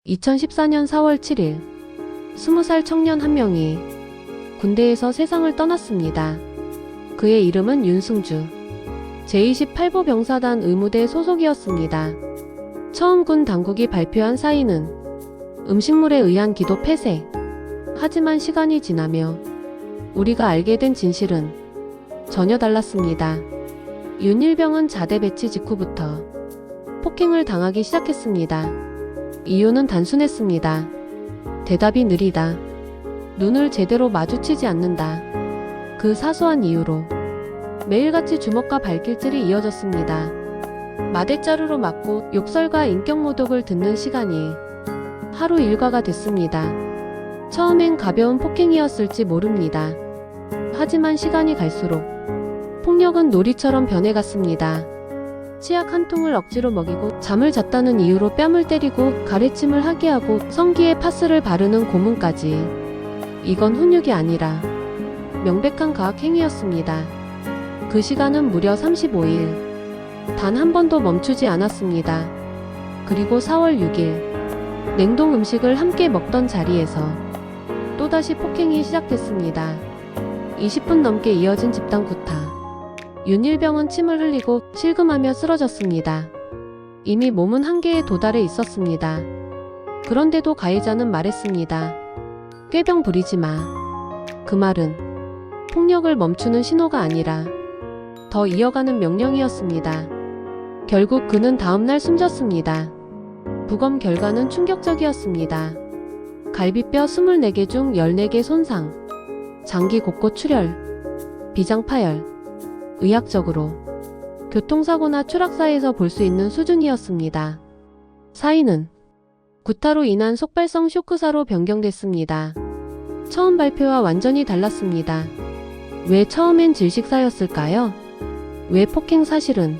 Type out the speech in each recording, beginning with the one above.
2014년 4월 7일 20살 청년 한 명이 군대에서 세상을 떠났습니다. 그의 이름은 윤승주. 제28보 병사단 의무대 소속이었습니다. 처음 군 당국이 발표한 사인은 음식물에 의한 기도 폐쇄. 하지만 시간이 지나며 우리가 알게 된 진실은 전혀 달랐습니다. 윤일병은 자대 배치 직후부터 폭행을 당하기 시작했습니다. 이유는 단순했습니다. 대답이 느리다. 눈을 제대로 마주치지 않는다. 그 사소한 이유로 매일같이 주먹과 발길질이 이어졌습니다. 마대자루로 맞고 욕설과 인격 모독을 듣는 시간이 하루 일과가 됐습니다. 처음엔 가벼운 폭행이었을지 모릅니다. 하지만 시간이 갈수록 폭력은 놀이처럼 변해갔습니다. 치약 한 통을 억지로 먹이고 잠을 잤다는 이유로 뺨을 때리고 가래침을 하게 하고 성기에 파스를 바르는 고문까지. 이건 훈육이 아니라 명백한 가학 행위였습니다. 그 시간은 무려 35일. 단 한 번도 멈추지 않았습니다. 그리고 4월 6일 냉동 음식을 함께 먹던 자리에서 또다시 폭행이 시작됐습니다. 20분 넘게 이어진 집단 구타. 윤일병은 침을 흘리고 실금하며 쓰러졌습니다. 이미 몸은 한계에 도달해 있었습니다. 그런데도 가해자는 말했습니다. 꾀병 부리지 마. 그 말은 폭력을 멈추는 신호가 아니라 더 이어가는 명령이었습니다. 결국 그는 다음날 숨졌습니다. 부검 결과는 충격적이었습니다. 갈비뼈 24개 중 14개 손상, 장기 곳곳 출혈, 비장 파열. 의학적으로 교통사고나 추락사에서 볼 수 있는 수준이었습니다. 사인은 구타로 인한 속발성 쇼크사로 변경됐습니다. 처음 발표와 완전히 달랐습니다. 왜 처음엔 질식사였을까요? 왜 폭행 사실은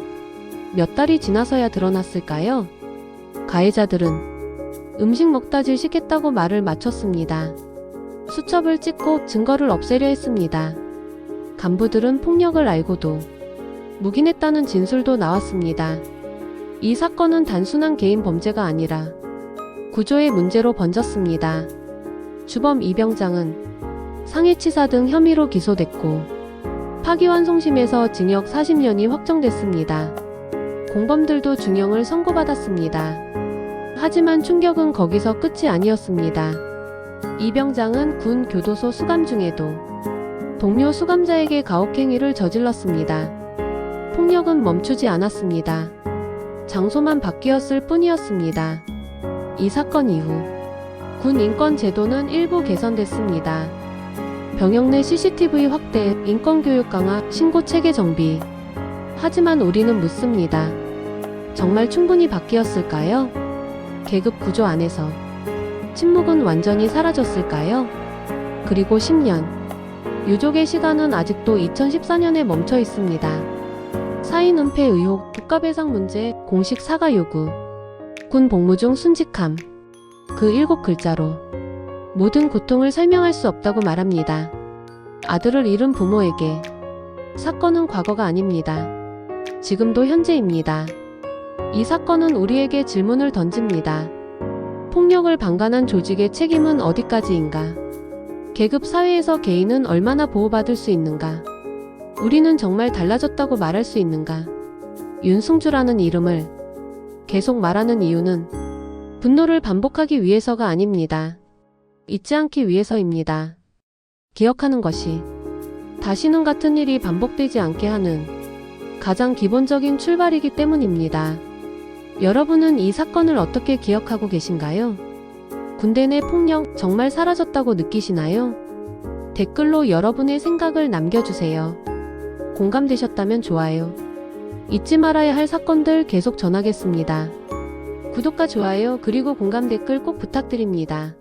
몇 달이 지나서야 드러났을까요? 가해자들은 음식 먹다 질식했다고 말을 맞췄습니다. 수첩을 찍고 증거를 없애려 했습니다. 간부들은 폭력을 알고도 묵인했다는 진술도 나왔습니다. 이 사건은 단순한 개인 범죄가 아니라 구조의 문제로 번졌습니다. 주범 이병장은 상해치사 등 혐의로 기소됐고 파기환송심에서 징역 40년이 확정됐습니다. 공범들도 중형을 선고받았습니다. 하지만 충격은 거기서 끝이 아니었습니다. 이병장은 군 교도소 수감 중에도 동료 수감자에게 가혹행위를 저질렀습니다. 폭력은 멈추지 않았습니다. 장소만 바뀌었을 뿐이었습니다. 이 사건 이후 군 인권 제도는 일부 개선됐습니다. 병영 내 CCTV 확대, 인권교육 강화, 신고 체계 정비. 하지만 우리는 묻습니다. 정말 충분히 바뀌었을까요? 계급 구조 안에서 침묵은 완전히 사라졌을까요? 그리고 10년. 유족의 시간은 아직도 2014년에 멈춰 있습니다. 사인 은폐 의혹, 국가배상 문제, 공식 사과 요구, 군 복무 중 순직함. 그 7글자로 모든 고통을 설명할 수 없다고 말합니다. 아들을 잃은 부모에게 사건은 과거가 아닙니다. 지금도 현재입니다. 이 사건은 우리에게 질문을 던집니다. 폭력을 방관한 조직의 책임은 어디까지인가? 계급 사회에서 개인은 얼마나 보호받을 수 있는가? 우리는 정말 달라졌다고 말할 수 있는가? 윤승주라는 이름을 계속 말하는 이유는 분노를 반복하기 위해서가 아닙니다. 잊지 않기 위해서입니다. 기억하는 것이 다시는 같은 일이 반복되지 않게 하는 가장 기본적인 출발이기 때문입니다. 여러분은 이 사건을 어떻게 기억하고 계신가요? 군대 내 폭력 정말 사라졌다고 느끼시나요? 댓글로 여러분의 생각을 남겨주세요. 공감되셨다면 좋아요. 잊지 말아야 할 사건들 계속 전하겠습니다. 구독과 좋아요 그리고 공감 댓글 꼭 부탁드립니다.